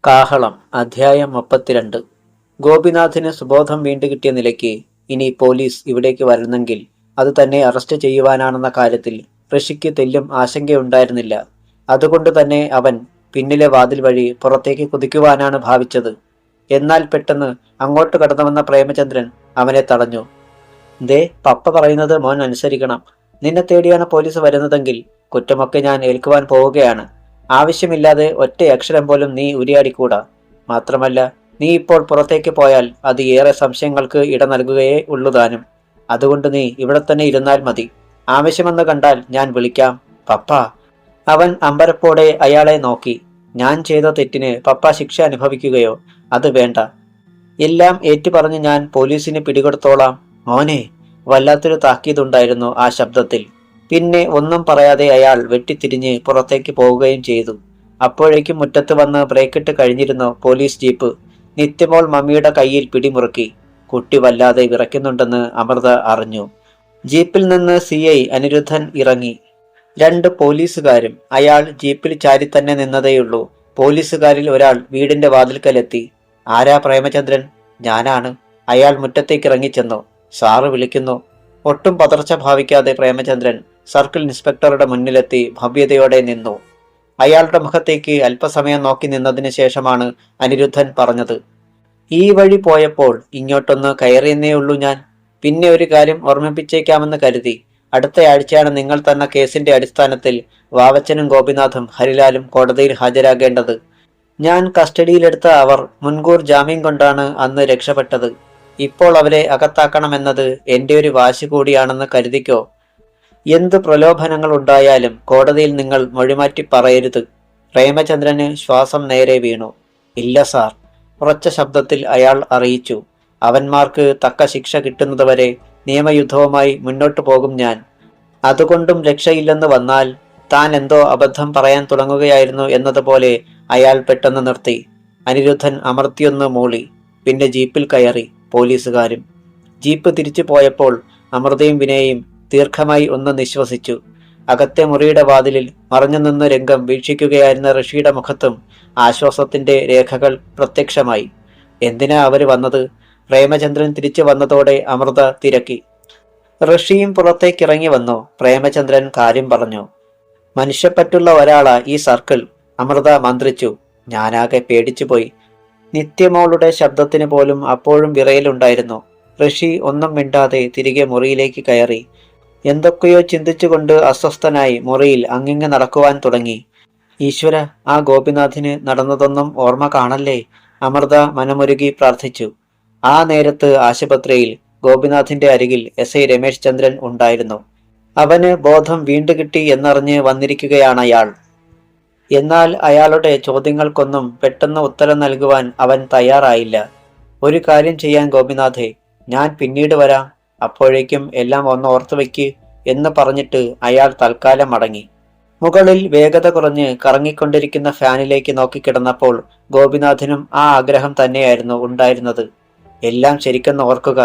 കാഹളം അധ്യായം 32. ഗോപിനാഥിന് സുബോധം വീണ്ടുകിട്ടിയ നിലയ്ക്ക് ഇനി പോലീസ് ഇവിടേക്ക് വരുന്നെങ്കിൽ അത് തന്നെ അറസ്റ്റ് ചെയ്യുവാനാണെന്ന കാര്യത്തിൽ ഋഷിക്ക് തെല്ലും ആശങ്കയുണ്ടായിരുന്നില്ല. അതുകൊണ്ട് തന്നെ അവൻ പിന്നിലെ വാതിൽ വഴി പുറത്തേക്ക് കുതിക്കുവാനാണ് ഭാവിച്ചത്. എന്നാൽ പെട്ടെന്ന് അങ്ങോട്ട് കടന്നു വന്ന പ്രേമചന്ദ്രൻ അവനെ തടഞ്ഞു. ദേ, പപ്പ പറയുന്നത് മോൻ അനുസരിക്കണം. നിന്നെ തേടിയാണ് പോലീസ് വരുന്നതെങ്കിൽ കുറ്റമൊക്കെ ഞാൻ ഏൽക്കുവാൻ പോവുകയാണ്. ആവശ്യമില്ലാതെ ഒറ്റ അക്ഷരം പോലും നീ ഉരിയാടിക്കൂടാ. മാത്രമല്ല, നീ ഇപ്പോൾ പുറത്തേക്ക് പോയാൽ അത് ഏറെ സംശയങ്ങൾക്ക് ഇട നൽകുകയേ ഉള്ളുതാനും. അതുകൊണ്ട് നീ ഇവിടെ തന്നെ ഇരുന്നാൽ മതി. ആവശ്യമെന്ന് കണ്ടാൽ ഞാൻ വിളിക്കാം പപ്പ. അവൻ അമ്പരപ്പോടെ അയാളെ നോക്കി. ഞാൻ ചെയ്ത തെറ്റിന് പപ്പ ശിക്ഷ അനുഭവിക്കുകയോ? അത് വേണ്ട. എല്ലാം ഏറ്റുപറഞ്ഞ് ഞാൻ പോലീസിന് പിടികൊടുത്തോളാം. മോനെ, വല്ലാത്തൊരു താക്കീതുണ്ടായിരുന്നു ആ ശബ്ദത്തിൽ. പിന്നെ ഒന്നും പറയാതെ അയാൾ വെട്ടിത്തിരിഞ്ഞ് പുറത്തേക്ക് പോവുകയും ചെയ്തു. അപ്പോഴേക്കും മുറ്റത്ത് വന്ന് ബ്രേക്കിട്ട് കഴിഞ്ഞിരുന്നു പോലീസ് ജീപ്പ്. നിത്യമോൾ മമ്മിയുടെ കയ്യിൽ പിടിമുറുക്കി. കുട്ടി വല്ലാതെ വിറയ്ക്കുന്നുണ്ടെന്ന് അമൃത അറിഞ്ഞു. ജീപ്പിൽ നിന്ന് CI അനിരുദ്ധൻ ഇറങ്ങി. 2 പോലീസുകാരും. അയാൾ ജീപ്പിൽ ചാരി തന്നെ നിന്നതേയുള്ളൂ. പോലീസുകാരിൽ ഒരാൾ വീടിന്റെ വാതിൽക്കലെത്തി. ആരാ പ്രേമചന്ദ്രൻ? ഞാനാണ്. അയാൾ മുറ്റത്തേക്ക് ഇറങ്ങിച്ചെന്നു. സാറ് വിളിക്കുന്നു. ഒട്ടും പതർച്ച ഭാവിക്കാതെ പ്രേമചന്ദ്രൻ സർക്കിൾ ഇൻസ്പെക്ടറുടെ മുന്നിലെത്തി ഭവ്യതയോടെ നിന്നു. അയാളുടെ മുഖത്തേക്ക് അല്പസമയം നോക്കി നിന്നതിന് ശേഷമാണ് അനിരുദ്ധൻ പറഞ്ഞത്. ഈ വഴി പോയപ്പോൾ ഇങ്ങോട്ടൊന്ന് കയറിയെന്നേ ഉള്ളൂ ഞാൻ. പിന്നെ ഒരു കാര്യം ഓർമ്മിപ്പിച്ചേക്കാമെന്ന് കരുതി. അടുത്തയാഴ്ചയാണ് നിങ്ങൾ തന്ന കേസിന്റെ അടിസ്ഥാനത്തിൽ വാവച്ചനും ഗോപിനാഥും ഹരിലാലും കോടതിയിൽ ഹാജരാകേണ്ടത്. ഞാൻ കസ്റ്റഡിയിലെടുത്ത അവർ മുൻകൂർ ജാമ്യം കൊണ്ടാണ് അന്ന് രക്ഷപ്പെട്ടത്. ഇപ്പോൾ അവരെ അകത്താക്കണമെന്നത് എൻ്റെ ഒരു വാശി കൂടിയാണെന്ന് കരുതിക്കോ. എന്ത് പ്രലോഭനങ്ങൾ ഉണ്ടായാലും കോടതിയിൽ നിങ്ങൾ മൊഴിമാറ്റി പറയരുത്. പ്രേമചന്ദ്രന് ശ്വാസം നേരെ വീണു. ഇല്ല സാർ, ഉറച്ച ശബ്ദത്തിൽ അയാൾ അറിയിച്ചു. അവന്മാർക്ക് തക്ക ശിക്ഷ കിട്ടുന്നതുവരെ നിയമയുദ്ധവുമായി മുന്നോട്ടു പോകും ഞാൻ. അതുകൊണ്ടും രക്ഷയില്ലെന്ന് വന്നാൽ താൻ എന്തോ അബദ്ധം പറയാൻ തുടങ്ങുകയായിരുന്നു എന്നതുപോലെ അയാൾ പെട്ടെന്ന് നിർത്തി. അനിരുദ്ധൻ അമർത്തിയൊന്ന് മൂളി. പിന്നെ ജീപ്പിൽ കയറി പോലീസുകാരും. ജീപ്പ് തിരിച്ചു പോയപ്പോൾ അമൃതയും വിനയും ദീർഘമായി ഒന്ന് നിശ്വസിച്ചു. അകത്തെ മുറിയുടെ വാതിലിൽ മറഞ്ഞു നിന്ന് രംഗം വീക്ഷിക്കുകയായിരുന്ന ഋഷിയുടെ മുഖത്തും ആശ്വാസത്തിന്റെ രേഖകൾ പ്രത്യക്ഷമായി. എന്തിനാ അവര് വന്നത്? പ്രേമചന്ദ്രൻ തിരിച്ചു വന്നതോടെ അമൃത തിരക്കി. ഋഷിയും പുറത്തേക്കിറങ്ങി വന്നു. പ്രേമചന്ദ്രൻ കാര്യം പറഞ്ഞു. മനുഷ്യപ്പറ്റുള്ള ഒരാളാ ഈ സർക്കിൾ, അമൃത മന്ത്രിച്ചു. ഞാനാകെ പേടിച്ചുപോയി. നിത്യമോളുടെ ശബ്ദത്തിന് പോലും അപ്പോഴും വിറയലുണ്ടായിരുന്നു. ഋഷി ഒന്നും മിണ്ടാതെ തിരികെ മുറിയിലേക്ക് കയറി. എന്തൊക്കെയോ ചിന്തിച്ചുകൊണ്ട് അസ്വസ്ഥനായി മുറിയിൽ അങ്ങിങ്ങ് നടക്കുവാൻ തുടങ്ങി. ഈശ്വര, ആ ഗോപിനാഥിന് നടന്നതൊന്നും ഓർമ്മ കാണല്ലേ, അമൃത മനമുരുകി പ്രാർത്ഥിച്ചു. ആ നേരത്ത് ആശുപത്രിയിൽ ഗോപിനാഥിന്റെ അരികിൽ SI രമേശ് ചന്ദ്രൻ ഉണ്ടായിരുന്നു. അവന് ബോധം വീണ്ടുകിട്ടി എന്നറിഞ്ഞ് വന്നിരിക്കുകയാണയാൾ. എന്നാൽ അയാളുടെ ചോദ്യങ്ങൾക്കൊന്നും പെട്ടെന്ന് ഉത്തരം നൽകുവാൻ അവൻ തയ്യാറായില്ല. ഒരു കാര്യം ചെയ്യാൻ ഗോപിനാഥേ, ഞാൻ പിന്നീട് വരാം. അപ്പോഴേക്കും എല്ലാം ഒന്ന് ഓർത്തു വയ്ക്ക് എന്ന് പറഞ്ഞിട്ട് അയാൾ തൽക്കാലം മടങ്ങി. മുകളിൽ വേഗത കുറഞ്ഞ് കറങ്ങിക്കൊണ്ടിരിക്കുന്ന ഫാനിലേക്ക് നോക്കിക്കിടന്നപ്പോൾ ഗോപിനാഥിനും ആ ആഗ്രഹം തന്നെയായിരുന്നു ഉണ്ടായിരുന്നത്. എല്ലാം ശരിക്കെന്ന് ഓർക്കുക.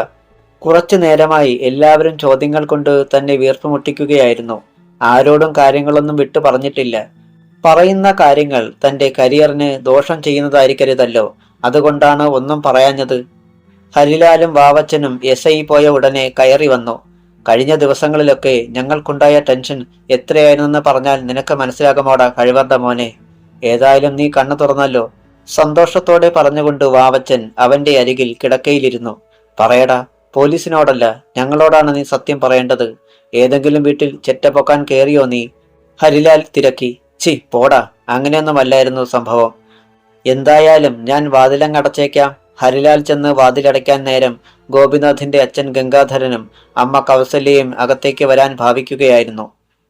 കുറച്ചു നേരമായി എല്ലാവരും ചോദ്യങ്ങൾ കൊണ്ട് തന്നെ വീർപ്പ് മുട്ടിക്കുകയായിരുന്നു. ആരോടും കാര്യങ്ങളൊന്നും വിട്ടു പറഞ്ഞിട്ടില്ല. പറയുന്ന കാര്യങ്ങൾ തന്റെ കരിയറിന് ദോഷം ചെയ്യുന്നതായിരിക്കരുതല്ലോ. അതുകൊണ്ടാണ് ഒന്നും പറയാഞ്ഞത്. ഹരിലാലും വാവച്ചനും SI പോയ ഉടനെ കയറി വന്നു. കഴിഞ്ഞ ദിവസങ്ങളിലൊക്കെ ഞങ്ങൾക്കുണ്ടായ ടെൻഷൻ എത്രയായിരുന്നെന്ന് പറഞ്ഞാൽ നിനക്ക് മനസ്സിലാകുമോടാ കഴിവറുടെ മോനെ. ഏതായാലും നീ കണ്ണു തുറന്നല്ലോ. സന്തോഷത്തോടെ പറഞ്ഞുകൊണ്ട് വാവച്ചൻ അവന്റെ അരികിൽ കിടക്കയിലിരുന്നു. പറയടാ, പോലീസിനോടല്ല ഞങ്ങളോടാണ് നീ സത്യം പറയേണ്ടത്. ഏതെങ്കിലും വീട്ടിൽ ചെറ്റപ്പൊക്കാൻ കേറിയോ നീ? ഹരിലാൽ തിരക്കി. പോടാ, അങ്ങനെയൊന്നുമല്ലായിരുന്നു സംഭവം. എന്തായാലും ഞാൻ വാതിലങ്ങടച്ചേക്കാം. ഹരിലാൽ ചെന്ന് വാതിലടയ്ക്കാൻ നേരം ഗോപിനാഥിന്റെ അച്ഛൻ ഗംഗാധരനും അമ്മ കൗസല്യയും അകത്തേക്ക് വരാൻ ഭാവിക്കുകയായിരുന്നു.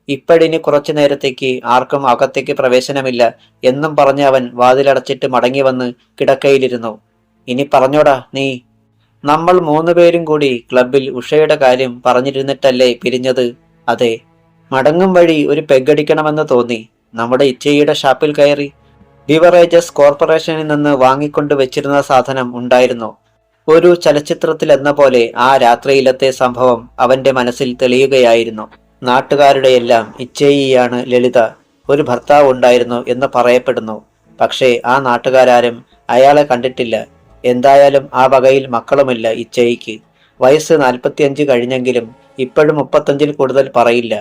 ഇപ്പഴിനി കുറച്ചു നേരത്തേക്ക് ആർക്കും അകത്തേക്ക് പ്രവേശനമില്ല എന്നും പറഞ്ഞ് അവൻ വാതിലടച്ചിട്ട് മടങ്ങി വന്ന് കിടക്കയിലിരുന്നു. ഇനി പറഞ്ഞോടാ നീ. നമ്മൾ 3 പേരും കൂടി ക്ലബിൽ ഉഷയുടെ കാര്യം പറഞ്ഞിരുന്നിട്ടല്ലേ പിരിഞ്ഞത്? അതെ. മടങ്ങും വഴി ഒരു പെഗടിക്കണമെന്ന് തോന്നി. നമ്മുടെ ഇച്ചയുടെ ഷാപ്പിൽ കയറി. ബിവറേജസ് കോർപ്പറേഷനിൽ നിന്ന് വാങ്ങിക്കൊണ്ട് വെച്ചിരുന്ന സാധനം ഉണ്ടായിരുന്നു. ഒരു ചലച്ചിത്രത്തിൽ എന്ന പോലെ ആ രാത്രിയിലത്തെ സംഭവം അവന്റെ മനസ്സിൽ തെളിയുകയായിരുന്നു. നാട്ടുകാരുടെയെല്ലാം ഇച്ചയിയാണ് ലളിത. ഒരു ഭർത്താവ് ഉണ്ടായിരുന്നു എന്ന് പറയപ്പെടുന്നു. പക്ഷേ ആ നാട്ടുകാരും അയാളെ കണ്ടിട്ടില്ല. എന്തായാലും ആ വകയിൽ മക്കളുമില്ല ഇച്ചയിക്ക്. വയസ്സ് 45 കഴിഞ്ഞെങ്കിലും ഇപ്പോഴും 35 കൂടുതൽ പറയില്ല.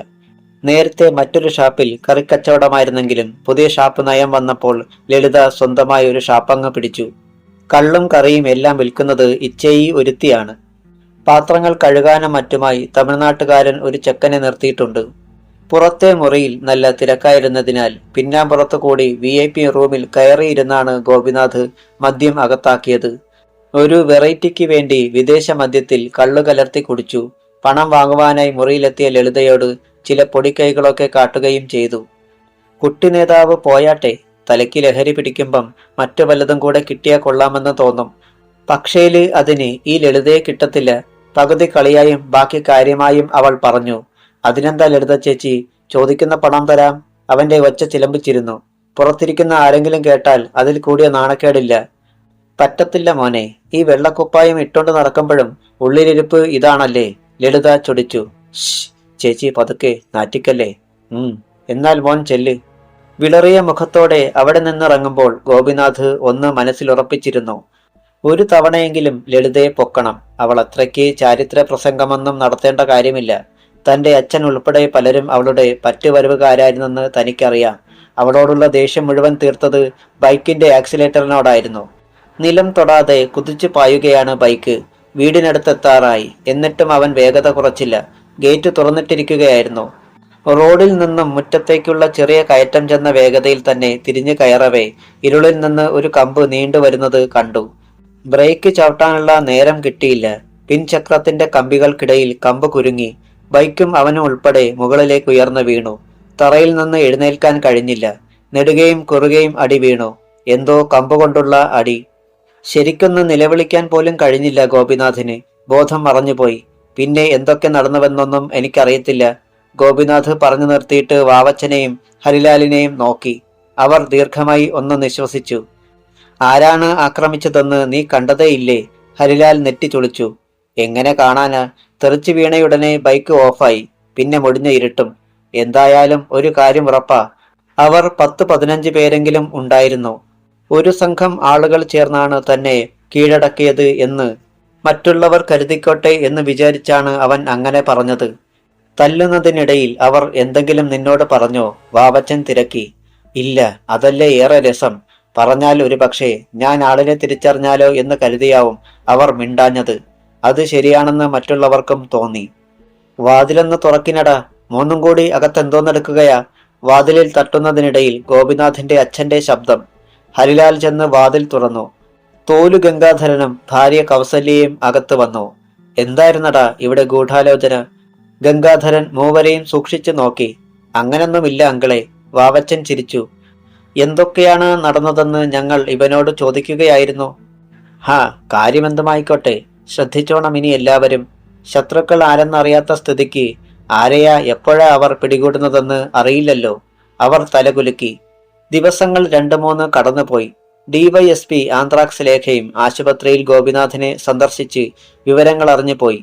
നേരത്തെ മറ്റൊരു ഷാപ്പിൽ കറിക്കച്ചവടമായിരുന്നെങ്കിലും പുതിയ ഷാപ്പ് നയം വന്നപ്പോൾ ലളിത സ്വന്തമായി ഒരു ഷാപ്പങ്ങ് പിടിച്ചു. കള്ളും കറിയും എല്ലാം വിൽക്കുന്നത് ഇച്ചയി ഒരുത്തിയാണ്. പാത്രങ്ങൾ കഴുകാനും മറ്റുമായി തമിഴ്നാട്ടുകാരൻ ഒരു ചെക്കനെ നിർത്തിയിട്ടുണ്ട്. പുറത്തെ മുറിയിൽ നല്ല തിരക്കായിരുന്നതിനാൽ പിന്നാമ്പുറത്തു കൂടി VIP റൂമിൽ കയറിയിരുന്നാണ് ഗോപിനാഥ് മദ്യം അകത്താക്കിയത്. ഒരു വെറൈറ്റിക്ക് വേണ്ടി വിദേശ മദ്യത്തിൽ കള്ളു കലർത്തി കുടിച്ചു. പണം വാങ്ങുവാനായി മുറിയിലെത്തിയ ലളിതയോട് ചില പൊടിക്കൈകളൊക്കെ കാട്ടുകയും ചെയ്തു. കുട്ടി നേതാവ് പോയാട്ടെ, തലയ്ക്ക് ലഹരി പിടിക്കുമ്പം മറ്റു വല്ലതും കൂടെ കിട്ടിയാൽ കൊള്ളാമെന്ന് തോന്നും. പക്ഷേല് അതിന് ഈ ലളിതയെ കിട്ടത്തില്ല. പകുതി കളിയായും ബാക്കി കാര്യമായും അവൾ പറഞ്ഞു. അതിനെന്താ ലളിത ചേച്ചി, ചോദിക്കുന്ന പണം തരാം. അവന്റെ ഒച്ച ചിലമ്പിച്ചിരുന്നു. പുറത്തിരിക്കുന്ന ആരെങ്കിലും കേട്ടാൽ അതിൽ കൂടിയ നാണക്കേടില്ല. പറ്റത്തില്ല മോനെ, ഈ വെള്ളക്കുപ്പായം ഇട്ടോണ്ട് നടക്കുമ്പോഴും ഉള്ളിലിരിപ്പ് ഇതാണല്ലേ, ലളിത ചൊടിച്ചു. ചേച്ചി പതുക്കെ, നാറ്റിക്കല്ലേ. എന്നാൽ മോൻ ചെല്ല്. വിളറിയ മുഖത്തോടെ അവിടെ നിന്നിറങ്ങുമ്പോൾ ഗോപിനാഥ് ഒന്ന് മനസ്സിലുറപ്പിച്ചിരുന്നു. ഒരു തവണയെങ്കിലും ലളിതയെ പൊക്കണം. അവൾ അത്രയ്ക്ക് ചാരിത്ര പ്രസംഗമൊന്നും നടത്തേണ്ട കാര്യമില്ല. തന്റെ അച്ഛൻ ഉൾപ്പെടെ പലരും അവളുടെ പറ്റുവരവുകാരായിരുന്നെന്ന് തനിക്കറിയാം. അവളോടുള്ള ദേഷ്യം മുഴുവൻ തീർത്തത് ബൈക്കിന്റെ ആക്സിലേറ്ററിനോടായിരുന്നു. നിലം തൊടാതെ കുതിച്ചു പായുകയാണ് ബൈക്ക്. വീടിനടുത്തെത്താറായി. എന്നിട്ടും അവൻ വേഗത കുറച്ചില്ല. ഗേറ്റ് തുറന്നിട്ടിരിക്കുകയായിരുന്നു. റോഡിൽ നിന്നും മുറ്റത്തേക്കുള്ള ചെറിയ കയറ്റം ചെന്ന വേഗതയിൽ തന്നെ തിരിഞ്ഞു കയറവേ ഇരുളിൽ നിന്ന് ഒരു കമ്പ് നീണ്ടുവരുന്നത് കണ്ടു. ബ്രേക്ക് ചവിട്ടാനുള്ള നേരം കിട്ടിയില്ല. പിൻചക്രത്തിന്റെ കമ്പികൾക്കിടയിൽ കമ്പ് കുരുങ്ങി. ബൈക്കും അവനും ഉൾപ്പെടെ മുകളിലേക്ക് ഉയർന്നു വീണു. തറയിൽ നിന്ന് എഴുന്നേൽക്കാൻ കഴിഞ്ഞില്ല. നെടുകയും കുറുകയും അടി വീണു. എന്തോ കമ്പ് കൊണ്ടുള്ള അടി. ശരിക്കൊന്ന് നിലവിളിക്കാൻ പോലും കഴിഞ്ഞില്ല ഗോപിനാഥിന്. ബോധം മറഞ്ഞുപോയി. പിന്നെ എന്തൊക്കെ നടന്നുവെന്നൊന്നും എനിക്കറിയത്തില്ല. ഗോപിനാഥ് പറഞ്ഞു നിർത്തിയിട്ട് വാവച്ചനെയും ഹരിലാലിനെയും നോക്കി. അവർ ദീർഘമായി ഒന്ന് നിശ്വസിച്ചു. ആരാണ് ആക്രമിച്ചതെന്ന് നീ കണ്ടതേയില്ലേ? ഹരിലാൽ നെറ്റി ചുളിച്ചു. എങ്ങനെ കാണാനാ? തെറിച്ചു വീണയുടനെ ബൈക്ക് ഓഫായി. പിന്നെ മുടിഞ്ഞ ഇരുട്ടും. എന്തായാലും ഒരു കാര്യം ഉറപ്പാ, അവർ 10-15 പേരെങ്കിലും ഉണ്ടായിരുന്നു. ഒരു സംഘം ആളുകൾ ചേർന്നാണ് തന്നെ കീഴടക്കിയത് എന്ന് മറ്റുള്ളവർ കരുതിക്കോട്ടെ എന്ന് വിചാരിച്ചാണ് അവൻ അങ്ങനെ പറഞ്ഞത്. തല്ലുന്നതിനിടയിൽ അവർ എന്തെങ്കിലും നിന്നോട് പറഞ്ഞോ? വാവച്ചൻ തിരക്കി. ഇല്ല, അതല്ലേ ഏറെ രസം. പറഞ്ഞാൽ ഒരു പക്ഷേ ഞാൻ ആളിനെ തിരിച്ചറിഞ്ഞാലോ എന്ന് കരുതിയാവും അവർ മിണ്ടാഞ്ഞത്. അത് ശരിയാണെന്ന് മറ്റുള്ളവർക്കും തോന്നി. വാതിലൊന്ന് തുറക്കിനടാ, മൂന്നും കൂടി അകത്തെന്തോന്നെടുക്കുകയാ? വാതിലിൽ തട്ടുന്നതിനിടയിൽ ഗോപിനാഥിന്റെ അച്ഛന്റെ ശബ്ദം. ഹരിലാൽ ചെന്ന് വാതിൽ തുറന്നു. തോലു ഗംഗാധരനും ഭാര്യ കൗസല്യയും അകത്ത് വന്നു. എന്തായിരുന്നടാ ഇവിടെ ഗൂഢാലോചന? ഗംഗാധരൻ മൂവരെയും സൂക്ഷിച്ചു നോക്കി. അങ്ങനൊന്നുമില്ല അങ്കിളെ, വാവച്ചൻ ചിരിച്ചു. എന്തൊക്കെയാണ് നടന്നതെന്ന് ഞങ്ങൾ ഇവനോട് ചോദിക്കുകയായിരുന്നു. കാര്യമെന്തുമായിക്കോട്ടെ, ശ്രദ്ധിച്ചോണം ഇനി എല്ലാവരും. ശത്രുക്കൾ ആരെന്നറിയാത്ത സ്ഥിതിക്ക് ആരെയാ എപ്പോഴാ അവർ പിടികൂടുന്നതെന്ന് അറിയില്ലല്ലോ. അവർ തലകുലുക്കി. ദിവസങ്ങൾ 2-3 കടന്നുപോയി. DYSP ആന്ത്രാക്സ് ലേഖയും ആശുപത്രിയിൽ ഗോപിനാഥിനെ സന്ദർശിച്ച് വിവരങ്ങൾ അറിഞ്ഞുപോയി.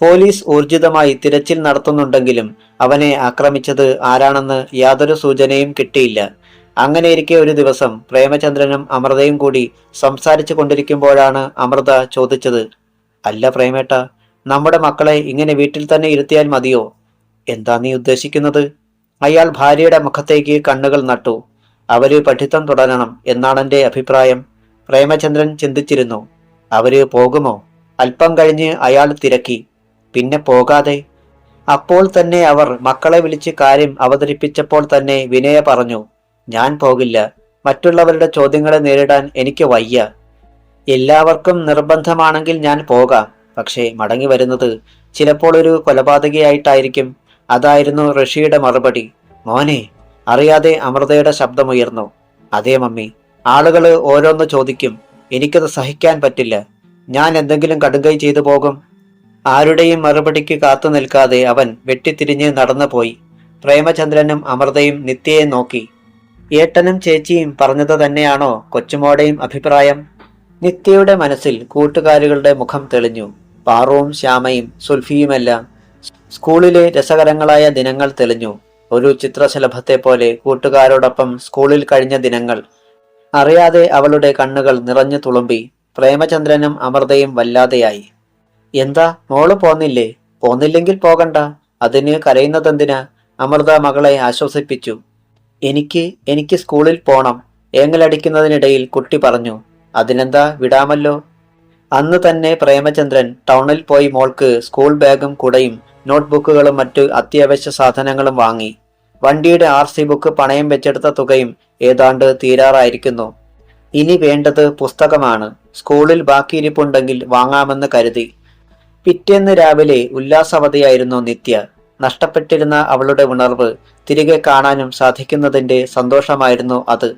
പോലീസ് ഊർജിതമായി തിരച്ചിൽ നടത്തുന്നുണ്ടെങ്കിലും അവനെ ആക്രമിച്ചത് ആരാണെന്ന് യാതൊരു സൂചനയും കിട്ടിയില്ല. അങ്ങനെയിരിക്കെ ഒരു ദിവസം പ്രേമചന്ദ്രനും അമൃതയും കൂടി സംസാരിച്ചു കൊണ്ടിരിക്കുമ്പോഴാണ് അമൃത ചോദിച്ചത്. അല്ല പ്രേമേട്ട, നമ്മുടെ മക്കളെ ഇങ്ങനെ വീട്ടിൽ തന്നെ ഇരുത്തിയാൽ മതിയോ? എന്താ നീ ഉദ്ദേശിക്കുന്നത്? അയാൾ ഭാര്യയുടെ മുഖത്തേക്ക് കണ്ണുകൾ നട്ടു. അവര് പഠിത്തം തുടരണം എന്നാണെന്റെ അഭിപ്രായം. പ്രേമചന്ദ്രൻ ചിന്തിച്ചിരുന്നു. അവര് പോകുമോ? അല്പം കഴിഞ്ഞ് അയാൾ തിരക്കി. പിന്നെ പോകാതെ. അപ്പോൾ തന്നെ അവർ മക്കളെ വിളിച്ച് കാര്യം അവതരിപ്പിച്ചപ്പോൾ തന്നെ വിനയ പറഞ്ഞു, ഞാൻ പോകില്ല. മറ്റുള്ളവരുടെ ചോദ്യങ്ങളെ നേരിടാൻ എനിക്ക് വയ്യ. എല്ലാവർക്കും നിർബന്ധമാണെങ്കിൽ ഞാൻ പോകാം. പക്ഷേ മടങ്ങി വരുന്നത് ചിലപ്പോൾ ഒരു കൊലപാതകയായിട്ടായിരിക്കും. അതായിരുന്നു ഋഷിയുടെ മറുപടി. മോനെ, അറിയാതെ അമൃതയുടെ ശബ്ദമുയർന്നു. അതേ മമ്മി, ആളുകള് ഓരോന്ന് ചോദിക്കും. എനിക്കത് സഹിക്കാൻ പറ്റില്ല. ഞാൻ എന്തെങ്കിലും കടുങ്കൈ ചെയ്തു പോകും. ആരുടെയും മറുപടിക്ക് കാത്തു നിൽക്കാതെ അവൻ വെട്ടിത്തിരിഞ്ഞ് നടന്നുപോയി. പ്രേമചന്ദ്രനും അമൃതയും നിത്യയെ നോക്കി. ഏട്ടനും ചേച്ചിയും പറഞ്ഞത് തന്നെയാണോ കൊച്ചുമോടെയും അഭിപ്രായം? നിത്യയുടെ മനസ്സിൽ കൂട്ടുകാരികളുടെ മുഖം തെളിഞ്ഞു. പാറുവും ശ്യാമയും സുൽഫിയുമെല്ലാം. സ്കൂളിലെ രസകരങ്ങളായ ദിനങ്ങൾ തെളിഞ്ഞു. ഒരു ചിത്രശലഭത്തെ പോലെ കൂട്ടുകാരോടൊപ്പം സ്കൂളിൽ കഴിഞ്ഞ ദിനങ്ങൾ. അറിയാതെ അവളുടെ കണ്ണുകൾ നിറഞ്ഞു തുളുമ്പി. പ്രേമചന്ദ്രനും അമൃതയും വല്ലാതെയായി. എന്താ മോള് പോന്നില്ലേ? പോന്നില്ലെങ്കിൽ പോകണ്ട, അതിന് കരയുന്നതെന്തിനാ? അമൃത മകളെ ആശ്വസിപ്പിച്ചു. എനിക്ക് സ്കൂളിൽ പോണം, ഏങ്ങലടിക്കുന്നതിനിടയിൽ കുട്ടി പറഞ്ഞു. അതിനെന്താ, വിടാമല്ലോ. അന്ന് തന്നെ പ്രേമചന്ദ്രൻ ടൗണിൽ പോയി മോൾക്ക് സ്കൂൾ ബാഗും കുടയും നോട്ട്ബുക്കുകളും മറ്റു അത്യാവശ്യ സാധനങ്ങളും വാങ്ങി. വണ്ടിയുടെ RC ബുക്ക് പണയം വെച്ചെടുത്ത തുകയും ഏതാണ്ട് തീരാറായിരിക്കുന്നു. ഇനി വേണ്ടത് പുസ്തകമാണ്. സ്കൂളിൽ ബാക്കിയിരിപ്പുണ്ടെങ്കിൽ വാങ്ങാമെന്ന് കരുതി. പിറ്റേന്ന് രാവിലെ ഉല്ലാസവതിയായിരുന്നു നിത്യ. നഷ്ടപ്പെട്ടിരുന്ന അവളുടെ ഉണർവ് തിരികെ കാണാനും സാധിക്കുന്നതിന്റെ സന്തോഷമായിരുന്നു അത്.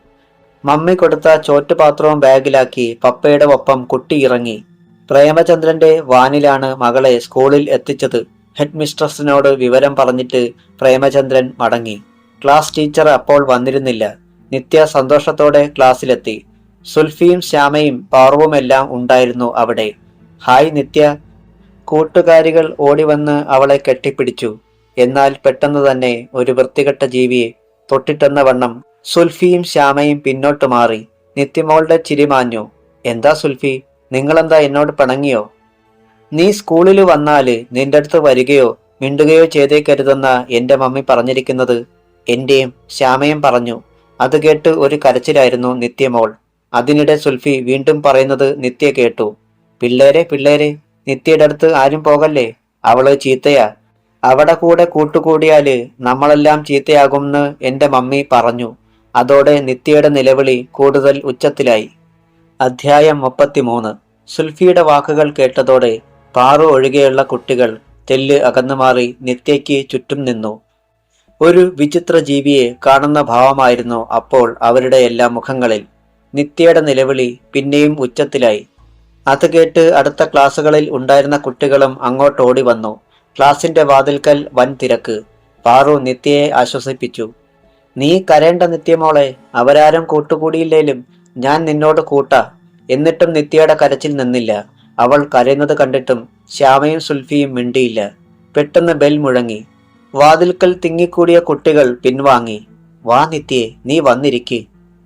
മമ്മി കൊടുത്ത ചോറ്റുപാത്രവും ബാഗിലാക്കി പപ്പയുടെ ഒപ്പം കുട്ടി ഇറങ്ങി. പ്രേമചന്ദ്രന്റെ വാനിലാണ് മകളെ സ്കൂളിൽ എത്തിച്ചത്. ഹെഡ് മിസ്ട്രസിനോട് വിവരം പറഞ്ഞിട്ട് പ്രേമചന്ദ്രൻ മടങ്ങി. ക്ലാസ് ടീച്ചർ അപ്പോൾ വന്നിരുന്നില്ല. നിത്യ സന്തോഷത്തോടെ ക്ലാസ്സിലെത്തി. സുൽഫിയും ശ്യാമയും പാർവുമെല്ലാം ഉണ്ടായിരുന്നു അവിടെ. ഹായ് നിത്യ. കൂട്ടുകാരികൾ ഓടിവന്ന് അവളെ കെട്ടിപ്പിടിച്ചു. എന്നാൽ പെട്ടെന്ന് തന്നെ ഒരു വൃത്തികെട്ട ജീവിയെ തൊട്ടിട്ടെന്ന വണ്ണം സുൽഫിയും ശ്യാമയും പിന്നോട്ട് മാറി. നിത്യമോളുടെ ചിരി മാഞ്ഞു. എന്താ സുൽഫി, നിങ്ങളെന്താ എന്നോട് പിണങ്ങിയോ? നീ സ്കൂളിൽ വന്നാല് നിന്റെ അടുത്ത് വരികയോ മിണ്ടുകയോ ചെയ്തേക്കരുതെന്ന എന്റെ മമ്മി പറഞ്ഞിരിക്കുന്നത്. എന്റെയും ശ്യാമയും പറഞ്ഞു. അത് കേട്ട് ഒരു കരച്ചിലായിരുന്നു നിത്യമോൾ. അതിനിടെ സുൽഫി വീണ്ടും പറയുന്നത് നിത്യ കേട്ടു. പിള്ളേരെ, നിത്യയുടെ അടുത്ത് ആരും പോകല്ലേ, അവള് ചീത്തയാ. അവിടെ കൂടെ കൂട്ടുകൂടിയാല് നമ്മളെല്ലാം ചീത്തയാകുമെന്ന് എന്റെ മമ്മി പറഞ്ഞു. അതോടെ നിത്യയുടെ നിലവിളി കൂടുതൽ ഉച്ചത്തിലായി. അധ്യായം 33. സുൽഫിയുടെ വാക്കുകൾ കേട്ടതോടെ പാറു ഒഴികെയുള്ള കുട്ടികൾ തെല്ല് അകന്നുമാറി നിത്യയ്ക്ക് ചുറ്റും നിന്നു. ഒരു വിചിത്ര ജീവിയെ കാണുന്ന ഭാവമായിരുന്നു അപ്പോൾ അവരുടെ എല്ലാ മുഖങ്ങളിൽ. നിത്യയുടെ നിലവിളി പിന്നെയും ഉച്ചത്തിലായി. അത് കേട്ട് അടുത്ത ക്ലാസ്സുകളിൽ ഉണ്ടായിരുന്ന കുട്ടികളും അങ്ങോട്ട് ഓടി വന്നു. ക്ലാസിന്റെ വാതിൽക്കൽ വൻ തിരക്ക്. പാറു നിത്യയെ ആശ്വസിപ്പിച്ചു. നീ കരയേണ്ട നിത്യമോളെ, അവരാരും കൂട്ടുകൂടിയില്ലേലും ഞാൻ നിന്നോട് കൂട്ടാ. എന്നിട്ടും നിത്യയുടെ കരച്ചിൽ നിന്നില്ല. അവൾ കരയുന്നത് കണ്ടിട്ടും ശ്യാമയും സുൽഫിയും മിണ്ടിയില്ല. പെട്ടെന്ന് ബെൽ മുഴങ്ങി. വാതിൽക്കൽ തിങ്ങിക്കൂടിയ കുട്ടികൾ പിൻവാങ്ങി. വാ നിത്യേ, നീ വന്നിരിക്ക്.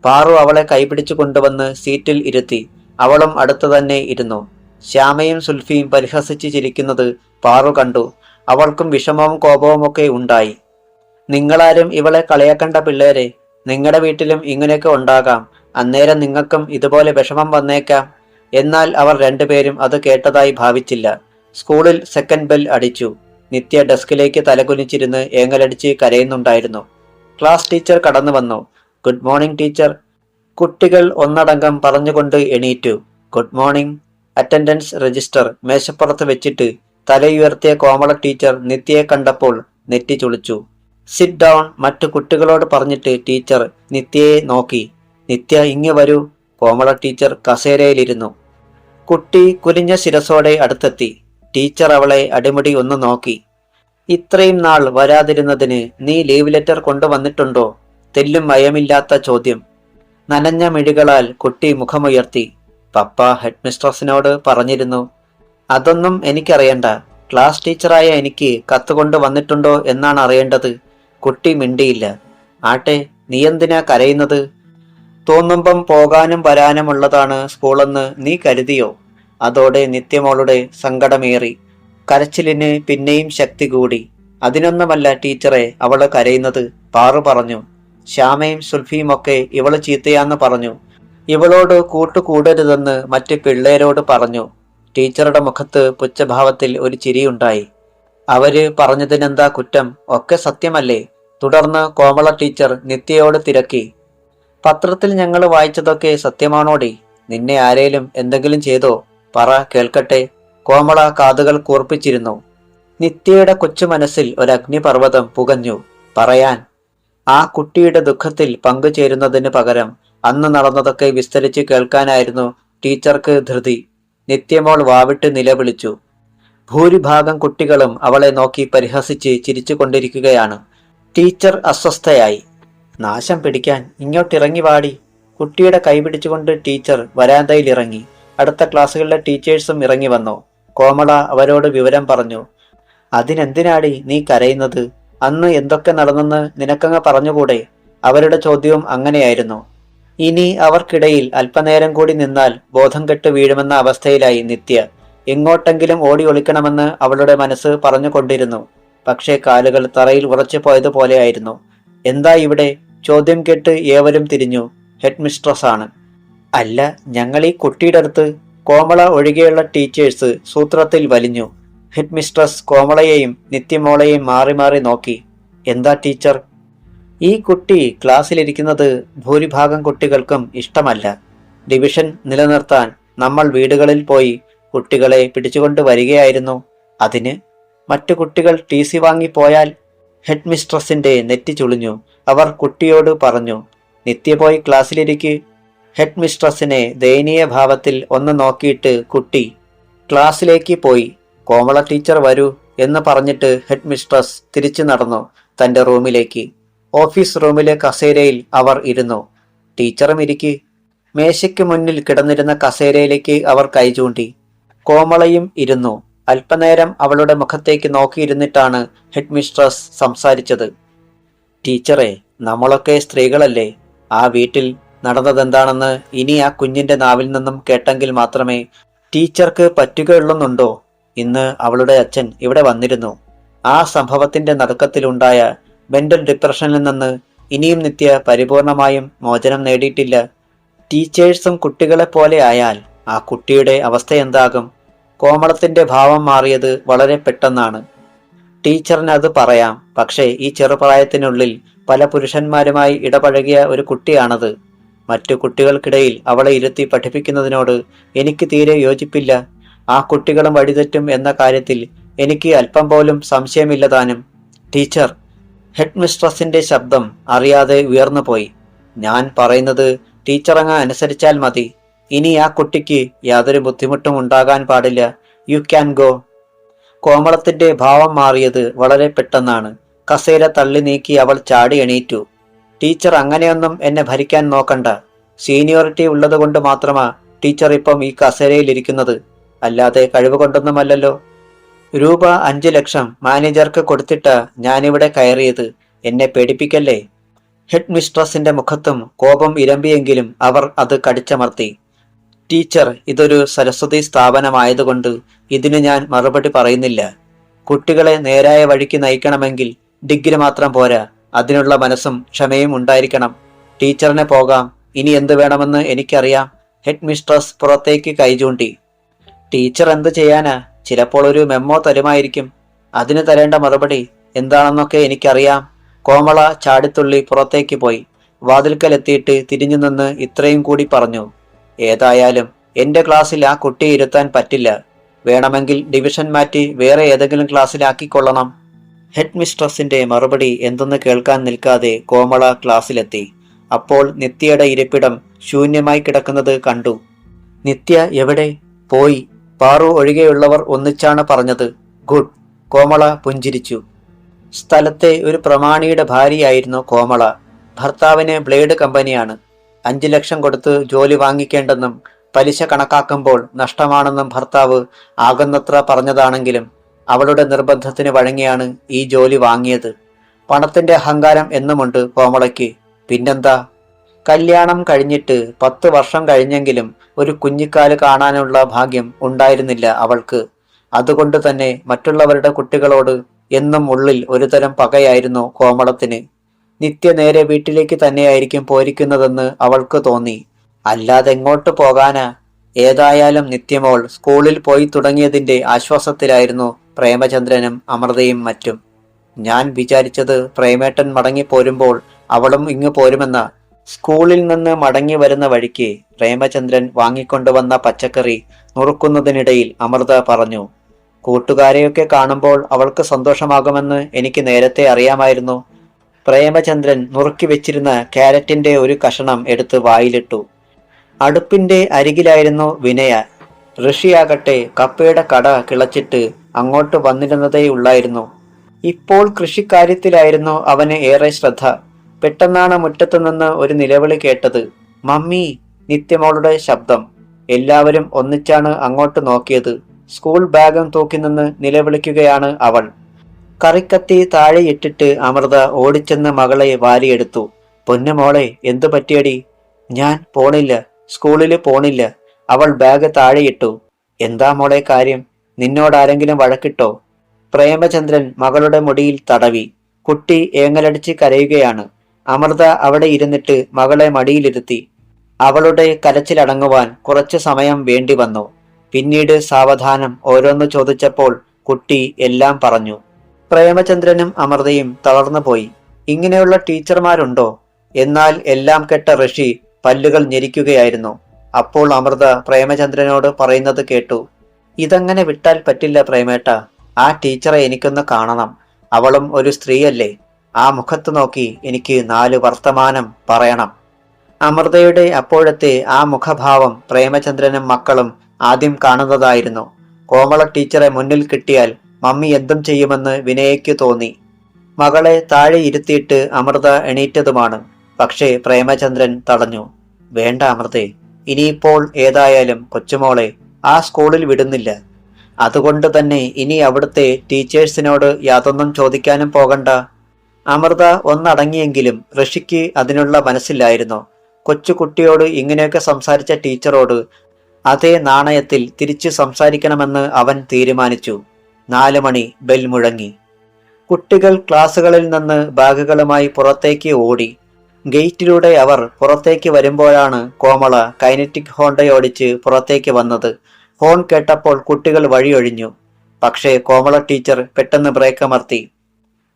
പാറു അവളെ കൈപിടിച്ചു കൊണ്ടുവന്ന് സീറ്റിൽ ഇരുത്തി. അവളും അടുത്തു തന്നെ ഇരുന്നു. ശ്യാമയും സുൽഫിയും പരിഹസിച്ച് ചിരിക്കുന്നത് പാറു കണ്ടു. അവൾക്കും വിഷമവും കോപവുമൊക്കെ ഉണ്ടായി. നിങ്ങളാരും ഇവളെ കളിയാക്കണ്ട പിള്ളേരെ. നിങ്ങളുടെ വീട്ടിലും ഇങ്ങനെയൊക്കെ ഉണ്ടാകാം. അന്നേരം നിങ്ങൾക്കും ഇതുപോലെ വിഷമം വന്നേക്കാം. എന്നാൽ അവർ രണ്ടുപേരും അത് കേട്ടതായി ഭാവിച്ചില്ല. സ്കൂളിൽ സെക്കൻഡ് ബെൽ അടിച്ചു. നിത്യ ഡെസ്കിലേക്ക് തലകുനിച്ചിരുന്ന് ഏങ്ങലടിച്ച് കരയുന്നുണ്ടായിരുന്നു. ക്ലാസ് ടീച്ചർ കടന്നു വന്നു. Good morning teacher. കുട്ടികൾ ഒന്നടങ്കം പറഞ്ഞുകൊണ്ട് എണീറ്റു. Good morning. അറ്റൻഡൻസ് രജിസ്റ്റർ മേശപ്പുറത്ത് വെച്ചിട്ട് തലയുയർത്തിയ കോമള ടീച്ചർ നിത്യയെ കണ്ടപ്പോൾ നെറ്റി ചുളിച്ചു. സിറ്റ് ഡൗൺ മറ്റു കുട്ടികളോട് പറഞ്ഞിട്ട് ടീച്ചർ നിത്യയെ നോക്കി. നിത്യ ഇങ്ങ് വരൂ. കോമള ടീച്ചർ കസേരയിലിരുന്നു. കുട്ടി കുനിഞ്ഞ ശിരസോടെ അടുത്തെത്തി. ടീച്ചർ അവളെ അടിമുടി ഒന്ന് നോക്കി. ഇത്രയും നാൾ വരാതിരുന്നതിന് നീ ലീവ് ലെറ്റർ കൊണ്ടുവന്നിട്ടുണ്ടോ? തെല്ലും ഭയമില്ലാത്ത ചോദ്യം. നനഞ്ഞ മിഴികളാൽ കുട്ടി മുഖമുയർത്തി. പപ്പ ഹെഡ് മിസ്ട്രസിനോട് പറഞ്ഞിരുന്നു. അതൊന്നും എനിക്കറിയണ്ട. ക്ലാസ് ടീച്ചറായ എനിക്ക് കത്തുകൊണ്ട് വന്നിട്ടുണ്ടോ എന്നാണ് അറിയേണ്ടത്. കുട്ടി മിണ്ടിയില്ല. ആട്ടെ, നീ എന്തിനാ കരയുന്നത്? തോന്നുമ്പം പോകാനും വരാനുമുള്ളതാണ് സ്കൂളെന്ന് നീ കരുതിയോ? അതോടെ നിത്യമോളുടെ സങ്കടമേറി. കരച്ചിലിന് പിന്നെയും ശക്തി കൂടി. അതിനൊന്നുമല്ല ടീച്ചറെ അവള് കരയുന്നത്, പാറു പറഞ്ഞു. ശ്യാമയും സുൽഫിയും ഒക്കെ ഇവള് ചീത്തയാന്ന് പറഞ്ഞു. ഇവളോട് കൂട്ടുകൂടരുതെന്ന് മറ്റ് പിള്ളേരോട് പറഞ്ഞു. ടീച്ചറുടെ മുഖത്ത് പുച്ഛഭാവത്തിൽ ഒരു ചിരിയുണ്ടായി. അവര് പറഞ്ഞതിനെന്താ കുറ്റം? ഒക്കെ സത്യമല്ലേ? തുടർന്ന് കോമള ടീച്ചർ നിത്യയോട് തിരക്കി. പത്രത്തിൽ ഞങ്ങൾ വായിച്ചതൊക്കെ സത്യമാണോടി? നിന്നെ ആരേലും എന്തെങ്കിലും ചെയ്തോ? പറ കേൾക്കട്ടെ. കോമള കാതുകൾ കൂർപ്പിച്ചിരുന്നു. നിത്യയുടെ കൊച്ചു മനസ്സിൽ ഒരഗ്നിപർവ്വതം പുകഞ്ഞു. പറയാൻ. ആ കുട്ടിയുടെ ദുഃഖത്തിൽ പങ്കുചേരുന്നതിന് പകരം അന്ന് നടന്നതൊക്കെ വിസ്തരിച്ച് കേൾക്കാനായിരുന്നു ടീച്ചർക്ക് ധൃതി. നിത്യമോൾ വാവിട്ട് നിലവിളിച്ചു. ഭൂരിഭാഗം കുട്ടികളും അവളെ നോക്കി പരിഹസിച്ച് ചിരിച്ചുകൊണ്ടിരിക്കുകയാണ്. ടീച്ചർ അസ്വസ്ഥയായി. നാശം പിടിക്കാൻ, ഇങ്ങോട്ടിറങ്ങി വാടി. കുട്ടിയുടെ കൈ പിടിച്ചുകൊണ്ട് ടീച്ചർ വരാന്തയിൽ ഇറങ്ങി. അടുത്ത ക്ലാസ്സുകളിലെ ടീച്ചേഴ്സും ഇറങ്ങി വന്നു. കോമള അവരോട് വിവരം പറഞ്ഞു. അതിനെന്തിനാടി നീ കരയുന്നത്? അന്ന് എന്തൊക്കെ നടന്നെന്ന് നിനക്കങ്ങ് പറഞ്ഞുകൂടെ? അവരുടെ ചോദ്യവും അങ്ങനെയായിരുന്നു. ഇനി അവർക്കിടയിൽ അല്പനേരം കൂടി നിന്നാൽ ബോധം കെട്ട് വീഴുമെന്ന അവസ്ഥയിലായി നിത്യ. എങ്ങോട്ടെങ്കിലും ഓടി ഒളിക്കണമെന്ന് അവളുടെ മനസ്സ് പറഞ്ഞുകൊണ്ടിരുന്നു. പക്ഷേ കാലുകൾ തറയിൽ ഉറച്ചു പോയതുപോലെയായിരുന്നു. എന്താ ഇവിടെ? ചോദ്യം കേട്ട് ഏവരും തിരിഞ്ഞു. ഹെഡ് മിസ്ട്രസ് ആണ്. അല്ല, ഞങ്ങൾ ഈ കുട്ടിയുടെ അടുത്ത്. കോമള ഒഴികെയുള്ള ടീച്ചേഴ്സ് സൂത്രത്തിൽ വലിഞ്ഞു. ഹെഡ് മിസ്ട്രസ് കോമളയെയും നിത്യമോളെയും മാറി മാറി നോക്കി. എന്താ ടീച്ചർ? ഈ കുട്ടി ക്ലാസ്സിലിരിക്കുന്നത് ഭൂരിഭാഗം കുട്ടികൾക്കും ഇഷ്ടമല്ല. ഡിവിഷൻ നിലനിർത്താൻ നമ്മൾ വീടുകളിൽ പോയി കുട്ടികളെ പിടിച്ചുകൊണ്ട് വരികയായിരുന്നു. അതിന് മറ്റു കുട്ടികൾ ടി സി വാങ്ങിപ്പോയാൽ? ഹെഡ് മിസ്ട്രസിന്റെ നെറ്റി ചുളിഞ്ഞു. അവർ കുട്ടിയോട് പറഞ്ഞു, നിത്യ പോയി ക്ലാസ്സിലിരിക്ക്. ഹെഡ് മിസ്ട്രസിനെ ദയനീയ ഭാവത്തിൽ ഒന്ന് നോക്കിയിട്ട് കുട്ടി ക്ലാസ്സിലേക്ക് പോയി. കോമള ടീച്ചർ വരൂ എന്ന് പറഞ്ഞിട്ട് ഹെഡ് മിസ്ട്രസ് തിരിച്ചു നടന്നു തന്റെ റൂമിലേക്ക്. ഓഫീസ് റൂമിലെ കസേരയിൽ അവർ ഇരുന്നു. ടീച്ചറും ഇരിക്ക്. മേശയ്ക്ക് മുന്നിൽ കിടന്നിരുന്ന കസേരയിലേക്ക് അവർ കൈ ചൂണ്ടി. കോമളയും ഇരുന്നു. അല്പനേരം അവളുടെ മുഖത്തേക്ക് നോക്കിയിരുന്നിട്ടാണ് ഹെഡ് മിസ്ട്രസ് സംസാരിച്ചത്. ടീച്ചറെ, നമ്മളൊക്കെ സ്ത്രീകളല്ലേ? ആ വീട്ടിൽ നടന്നതെന്താണെന്ന് ഇനി ആ കുഞ്ഞിന്റെ നാവിൽ നിന്നും കേട്ടെങ്കിൽ മാത്രമേ ടീച്ചർക്ക് പറ്റുകയുള്ളെന്നുണ്ടോ? ഇന്ന് അവളുടെ അച്ഛൻ ഇവിടെ വന്നിരുന്നു. ആ സംഭവത്തിന്റെ നടുക്കത്തിലുണ്ടായ മെന്റൽ ഡിപ്രഷനിൽ നിന്ന് ഇനിയും നിത്യ പരിപൂർണമായും മോചനം നേടിയിട്ടില്ല. ടീച്ചേഴ്സും കുട്ടികളെ പോലെ ആയാൽ ആ കുട്ടിയുടെ അവസ്ഥ എന്താകും? കോമളത്തിന്റെ ഭാവം മാറിയത് വളരെ പെട്ടെന്നാണ്. ടീച്ചറിന് അത് പറയാം, പക്ഷേ ഈ ചെറുപ്രായത്തിനുള്ളിൽ പല പുരുഷന്മാരുമായി ഇടപഴകിയ ഒരു കുട്ടിയാണത്. മറ്റു കുട്ടികൾക്കിടയിൽ അവളെ ഇരുത്തി പഠിപ്പിക്കുന്നതിനോട് എനിക്ക് തീരെ യോജിപ്പില്ല. ആ കുട്ടികളും വഴിതെറ്റും എന്ന കാര്യത്തിൽ എനിക്ക് അല്പം പോലും സംശയമില്ലതാനും. ടീച്ചർ, ഹെഡ് മിസ്ട്രസിന്റെ ശബ്ദം അറിയാതെ ഉയർന്നുപോയി. ഞാൻ പറയുന്നത് ടീച്ചറങ്ങ് അനുസരിച്ചാൽ മതി. ഇനി ആ കുട്ടിക്ക് യാതൊരു ബുദ്ധിമുട്ടും ഉണ്ടാകാൻ പാടില്ല. You can go. കോമളത്തിന്റെ ഭാവം മാറിയത് വളരെ പെട്ടെന്നാണ്. കസേര തള്ളി നീക്കി അവൾ ചാടി എണീറ്റു. ടീച്ചർ അങ്ങനെയൊന്നും എന്നെ ഭരിക്കാൻ നോക്കണ്ട. സീനിയോറിറ്റി ഉള്ളത് കൊണ്ട് മാത്രമാ ടീച്ചർ ഇപ്പം ഈ കസേരയിൽ ഇരിക്കുന്നത്, അല്ലാതെ കഴിവ് കൊണ്ടൊന്നുമല്ലല്ലോ. രൂപ 5 ലക്ഷം മാനേജർക്ക് കൊടുത്തിട്ടാ ഞാനിവിടെ കയറിയത്. എന്നെ പേടിപ്പിക്കല്ലേ. ഹെഡ് മിസ്ട്രസിന്റെ മുഖത്തും കോപം ഇരമ്പിയെങ്കിലും അവർ അത് കടിച്ചമർത്തി. ടീച്ചർ, ഇതൊരു സരസ്വതി സ്ഥാപനമായതുകൊണ്ട് ഇതിന് ഞാൻ മറുപടി പറയുന്നില്ല. കുട്ടികളെ നേരായ വഴിക്ക് നയിക്കണമെങ്കിൽ ഡിഗ്രി മാത്രം പോരാ, അതിനുള്ള മനസ്സും ക്ഷമയും ഉണ്ടായിരിക്കണം. ടീച്ചറിനെ പോകാം. ഇനി എന്ത് വേണമെന്ന് എനിക്കറിയാം. ഹെഡ് മിസ്ട്രസ് പുറത്തേക്ക് കൈചൂണ്ടി. ടീച്ചർ എന്ത് ചെയ്യാനാ? ചിലപ്പോൾ ഒരു മെമ്മോ തരുമായിരിക്കും. അതിന് തരേണ്ട മറുപടി എന്താണെന്നൊക്കെ എനിക്കറിയാം. കോമള ചാടിത്തുള്ളി പുറത്തേക്ക് പോയി. വാതിൽക്കലെത്തിയിട്ട് തിരിഞ്ഞു നിന്ന് ഇത്രയും കൂടി പറഞ്ഞു, ഏതായാലും എന്റെ ക്ലാസ്സിൽ ആ കുട്ടിയെ ഇരുത്താൻ പറ്റില്ല. വേണമെങ്കിൽ ഡിവിഷൻ മാറ്റി വേറെ ഏതെങ്കിലും ക്ലാസ്സിലാക്കിക്കൊള്ളണം. ഹെഡ് മിസ്ട്രസിന്റെ മറുപടി എന്തെന്ന് കേൾക്കാൻ നിൽക്കാതെ കോമള ക്ലാസ്സിലെത്തി. അപ്പോൾ നിത്യയുടെ ഇരിപ്പിടം ശൂന്യമായി കിടക്കുന്നത് കണ്ടു. നിത്യ എവിടെ? പോയി. പാറു ഒഴികെയുള്ളവർ ഒന്നിച്ചാണ് പറഞ്ഞത്. ഗുഡ്. കോമള പുഞ്ചിരിച്ചു. സ്ഥലത്തെ ഒരു പ്രമാണിയുടെ ഭാര്യയായിരുന്നു കോമള. ഭർത്താവിന് ബ്ലേഡ് കമ്പനിയാണ്. 5 ലക്ഷം കൊടുത്ത് ജോലി വാങ്ങിക്കേണ്ടെന്നും പലിശ കണക്കാക്കുമ്പോൾ നഷ്ടമാണെന്നും ഭർത്താവ് ആകുന്നത്ര പറഞ്ഞതാണെങ്കിലും അവളുടെ നിർബന്ധത്തിന് വഴങ്ങിയാണ് ഈ ജോലി വാങ്ങിയത്. പണത്തിന്റെ അഹങ്കാരം എന്നുമുണ്ട് കോമളയ്ക്ക്. പിന്നെന്താ? കല്യാണം കഴിഞ്ഞിട്ട് 10 വർഷം കഴിഞ്ഞെങ്കിലും ഒരു കുഞ്ഞിക്കാല് കാണാനുള്ള ഭാഗ്യം ഉണ്ടായിരുന്നില്ല അവൾക്ക്. അതുകൊണ്ട് തന്നെ മറ്റുള്ളവരുടെ കുട്ടികളോട് എന്നും ഉള്ളിൽ ഒരുതരം പകയായിരുന്നു കോമളത്തിന്. നിത്യ നേരെ വീട്ടിലേക്ക് തന്നെയായിരിക്കും പോയിരിക്കുന്നതെന്ന് അവൾക്ക് തോന്നി. അല്ലാതെ എങ്ങോട്ട് പോകാനാ? ഏതായാലും നിത്യമോൾ സ്കൂളിൽ പോയി തുടങ്ങിയതിന്റെ ആശ്വാസത്തിലായിരുന്നു പ്രേമചന്ദ്രനും അമൃതയും മറ്റും. ഞാൻ വിചാരിച്ചത് പ്രേമേട്ടൻ മടങ്ങി പോരുമ്പോൾ അവളും ഇങ്ങ് പോരുമെന്ന. സ്കൂളിൽ നിന്ന് മടങ്ങി വരുന്ന വഴിക്ക് പ്രേമചന്ദ്രൻ വാങ്ങിക്കൊണ്ടുവന്ന പച്ചക്കറി നുറുക്കുന്നതിനിടയിൽ അമൃത പറഞ്ഞു, കൂട്ടുകാരെയൊക്കെ കാണുമ്പോൾ അവൾക്ക് സന്തോഷമാകുമെന്ന് എനിക്ക് നേരത്തെ അറിയാമായിരുന്നു. പ്രേമചന്ദ്രൻ നുറുക്കി വെച്ചിരുന്ന ക്യാരറ്റിന്റെ ഒരു കഷണം എടുത്ത് വായിലിട്ടു. അടുപ്പിന്റെ അരികിലായിരുന്നു വിനയ. ഋഷിയാകട്ടെ കപ്പയുടെ കട കിളച്ചിട്ട് അങ്ങോട്ട് വന്നിരുന്നതേയുള്ളായിരുന്നു. ഇപ്പോൾ കൃഷിക്കാര്യത്തിലായിരുന്നു അവന് ഏറെ ശ്രദ്ധ. പെട്ടെന്നാണ് മുറ്റത്തു നിന്ന് ഒരു നിലവിളി കേട്ടത്. മമ്മി! നിത്യമോളുടെ ശബ്ദം. എല്ലാവരും ഒന്നിച്ചാണ് അങ്ങോട്ട് നോക്കിയത്. സ്കൂൾ ബാഗും തൂക്കി നിന്ന് നിലവിളിക്കുകയാണ് അവൾ. കറിക്കത്തി താഴെയിട്ടിട്ട് അമൃത ഓടിച്ചെന്ന് മകളെ വാരിയെടുത്തു. പൊന്നുമോളെ, എന്തു പറ്റിയടി? ഞാൻ പോണില്ല, സ്കൂളിൽ പോണില്ല. അവൾ ബാഗ് താഴെയിട്ടു. എന്താ മോളെ കാര്യം? നിന്നോടാരെങ്കിലും വഴക്കിട്ടോ? പ്രേമചന്ദ്രൻ മകളുടെ മുടിയിൽ തടവി. കുട്ടി ഏങ്ങലടിച്ച് കരയുകയാണ്. അമൃത അവിടെ ഇരുന്നിട്ട് മകളെ മടിയിലിരുത്തി. അവളുടെ കരച്ചിലടങ്ങുവാൻ കുറച്ചു സമയം വേണ്ടി വന്നു. പിന്നീട് സാവധാനം ഓരോന്ന് ചോദിച്ചപ്പോൾ കുട്ടി എല്ലാം പറഞ്ഞു. പ്രേമചന്ദ്രനും അമൃതയും തളർന്നുപോയി. ഇങ്ങനെയുള്ള ടീച്ചർമാരുണ്ടോ? എന്നാൽ എല്ലാം കെട്ട ഋഷി പല്ലുകൾ ഞെരിക്കുകയായിരുന്നു. അപ്പോൾ അമൃത പ്രേമചന്ദ്രനോട് പറയുന്നത് കേട്ടു. ഇതങ്ങനെ വിട്ടാൽ പറ്റില്ല പ്രേമേട്ട. ആ ടീച്ചറെ എനിക്കൊന്ന് കാണണം. അവളും ഒരു സ്ത്രീയല്ലേ. ആ മുഖത്ത് നോക്കി എനിക്ക് 4 വർത്തമാനം പറയണം. അമൃതയുടെ അപ്പോഴത്തെ ആ മുഖഭാവം പ്രേമചന്ദ്രനും മക്കളും ആദ്യം കാണുന്നതായിരുന്നു. കോമള ടീച്ചറെ മുന്നിൽ കിട്ടിയാൽ മമ്മി എന്തും ചെയ്യുമെന്ന് വിനയയ്ക്ക് തോന്നി. മകളെ താഴെ ഇരുത്തിയിട്ട് അമൃത എണീറ്റതുമാണ്. പക്ഷേ പ്രേമചന്ദ്രൻ തടഞ്ഞു. വേണ്ട അമൃതേ, ഇനിയിപ്പോൾ ഏതായാലും കൊച്ചുമോളെ ആ സ്കൂളിൽ വിടുന്നില്ല. അതുകൊണ്ട് തന്നെ ഇനി അവിടുത്തെ ടീച്ചേഴ്സിനോട് യാതൊന്നും ചോദിക്കാനും പോകണ്ട. അമൃത ഒന്നടങ്ങിയെങ്കിലും ഋഷിക്ക് അതിനുള്ള മനസ്സില്ലായിരുന്നു. കൊച്ചുകുട്ടിയോട് ഇങ്ങനെയൊക്കെ സംസാരിച്ച ടീച്ചറോട് അതേ നാണയത്തിൽ തിരിച്ചു സംസാരിക്കണമെന്ന് അവൻ തീരുമാനിച്ചു. 4 മണി ബെൽ മുഴങ്ങി. കുട്ടികൾ ക്ലാസുകളിൽ നിന്ന് ബാഗുകളുമായി പുറത്തേക്ക് ഓടി. ഗേറ്റിലൂടെ അവർ പുറത്തേക്ക് വരുമ്പോഴാണ് കോമള കൈനറ്റിക് ഹോണ്ടയോടിച്ച് പുറത്തേക്ക് വന്നത്. ഹോൺ കേട്ടപ്പോൾ കുട്ടികൾ വഴിയൊഴിഞ്ഞു. പക്ഷേ കോമള ടീച്ചർ പെട്ടെന്ന് ബ്രേക്ക് അമർത്തി.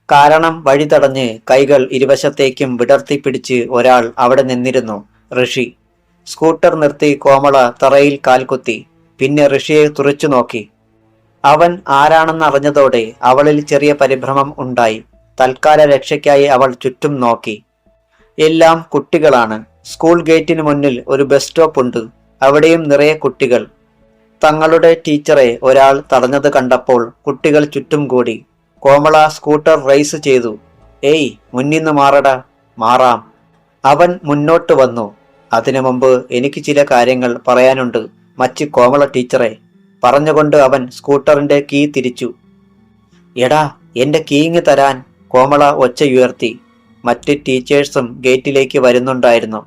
കാരണം വഴി തടഞ്ഞ് കൈകൾ ഇരുവശത്തേക്കും വിടർത്തി പിടിച്ച് ഒരാൾ അവിടെ നിന്നിരുന്നു. ഋഷി. സ്കൂട്ടർ നിർത്തി കോമള തറയിൽ കാൽകുത്തി. പിന്നെ ഋഷിയെ തുറച്ചു നോക്കി. അവൻ ആരാണെന്നറിഞ്ഞതോടെ അവളിൽ ചെറിയ പരിഭ്രമം ഉണ്ടായി. തൽക്കാല രക്ഷയ്ക്കായി അവൾ ചുറ്റും നോക്കി. എല്ലാം കുട്ടികളാണ്. സ്കൂൾ ഗേറ്റിന് മുന്നിൽ ഒരു ബസ് സ്റ്റോപ്പ് ഉണ്ട്. അവിടെയും നിറയെ കുട്ടികൾ. തങ്ങളുടെ ടീച്ചറെ ഒരാൾ തടഞ്ഞത് കണ്ടപ്പോൾ കുട്ടികൾ ചുറ്റും കൂടി. കോമള സ്കൂട്ടർ റേസ് ചെയ്തു. ഏയ്, മുന്നിന്ന് മാറടാ. മാറാം. അവൻ മുന്നോട്ട് വന്നു. അതിനു മുമ്പ് എനിക്ക് ചില കാര്യങ്ങൾ പറയാനുണ്ട് മച്ചി കോമള ടീച്ചറെ. പറഞ്ഞുകൊണ്ട് അവൻ സ്കൂട്ടറിന്റെ കീ തിരിച്ചു. എടാ, എന്റെ കീങ് തരാൻ. കോമള ഒച്ചയുയർത്തി. മറ്റ് ടീച്ചേഴ്സും ഗേറ്റിലേക്ക് വരുന്നുണ്ടായിരുന്നു.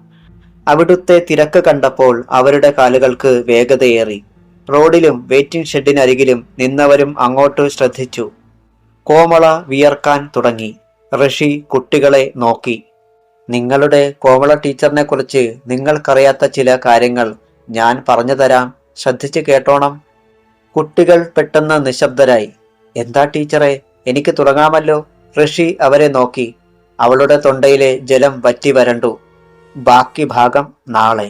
അവിടുത്തെ തിരക്ക് കണ്ടപ്പോൾ അവരുടെ കാലുകൾക്ക് വേഗതയേറി. റോഡിലും വെയിറ്റിംഗ് ഷെഡിനരികിലും നിന്നവരും അങ്ങോട്ട് ശ്രദ്ധിച്ചു. കോമള വിയർക്കാൻ തുടങ്ങി. ഋഷി കുട്ടികളെ നോക്കി. നിങ്ങളുടെ കോമള ടീച്ചറിനെ കുറിച്ച് നിങ്ങൾക്കറിയാത്ത ചില കാര്യങ്ങൾ ഞാൻ പറഞ്ഞു തരാം. ശ്രദ്ധിച്ച് കേട്ടോണം. കുട്ടികൾ പെട്ടെന്ന് നിശബ്ദരായി. എന്താ ടീച്ചറെ, എനിക്ക് തുടങ്ങാമല്ലോ? ഋഷി അവരെ നോക്കി. അവളുടെ തൊണ്ടയിലെ ജലം വറ്റി വരണ്ടു. ബാക്കി ഭാഗം നാളെ.